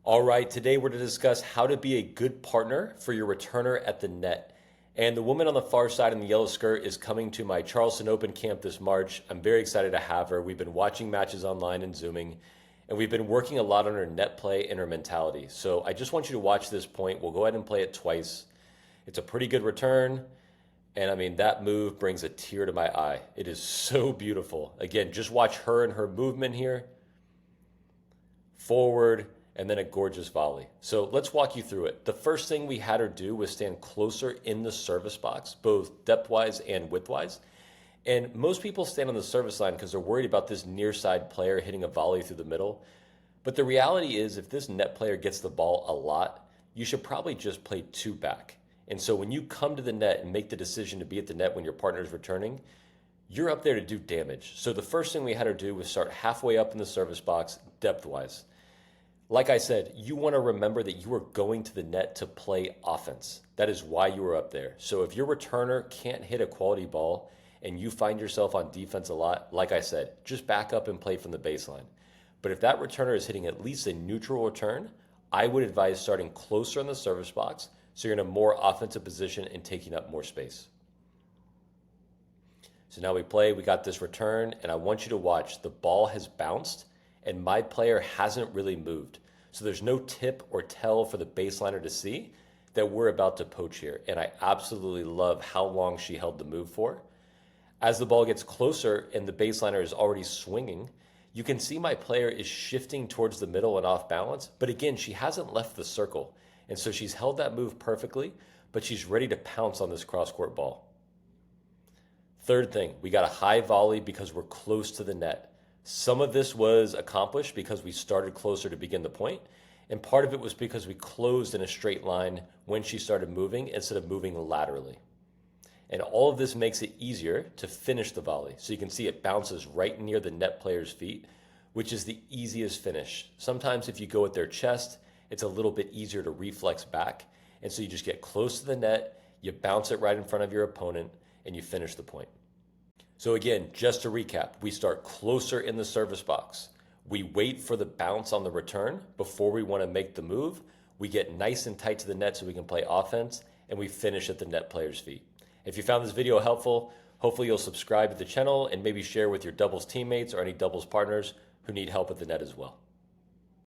All right, today we're to discuss how to be a good partner for your returner at the net. And the woman on the far side in the yellow skirt is coming to my Charleston Open camp this March. I'm very excited to have her. We've been watching matches online and Zooming, and we've been working a lot on her net play and her mentality. So I just want you to watch this point. We'll go ahead and play it twice. It's a pretty good return. And I mean, that move brings a tear to my eye. It is so beautiful. Again, just watch her and her movement here. Forward, and then a gorgeous volley. So let's walk you through it. The first thing we had her do was stand closer in the service box, both depth-wise and width-wise. And most people stand on the service line because they're worried about this near side player hitting a volley through the middle. But the reality is, if this net player gets the ball a lot, you should probably just play two back. And so when you come to the net and make the decision to be at the net when your partner is returning, you're up there to do damage. So the first thing we had her do was start halfway up in the service box, depth-wise. Like I said, you want to remember that you are going to the net to play offense. That is why you are up there. So if your returner can't hit a quality ball and you find yourself on defense a lot, like I said, just back up and play from the baseline. But if that returner is hitting at least a neutral return, I would advise starting closer in the service box so you're in a more offensive position and taking up more space. So now we play, we got this return, and I want you to watch. The ball has bounced and my player hasn't really moved. So there's no tip or tell for the baseliner to see that we're about to poach here. And I absolutely love how long she held the move for. As the ball gets closer and the baseliner is already swinging, you can see my player is shifting towards the middle and off balance. But again, she hasn't left the circle. And so she's held that move perfectly, but she's ready to pounce on this cross-court ball. Third thing, we got a high volley because we're close to the net. Some of this was accomplished because we started closer to begin the point, and part of it was because we closed in a straight line when she started moving instead of moving laterally. And all of this makes it easier to finish the volley. So you can see it bounces right near the net player's feet, which is the easiest finish. Sometimes if you go at their chest, it's a little bit easier to reflex back. And so you just get close to the net, you bounce it right in front of your opponent, and you finish the point. So again, just to recap, we start closer in the service box. We wait for the bounce on the return before we want to make the move. We get nice and tight to the net so we can play offense, and we finish at the net player's feet. If you found this video helpful, hopefully you'll subscribe to the channel and maybe share with your doubles teammates or any doubles partners who need help at the net as well.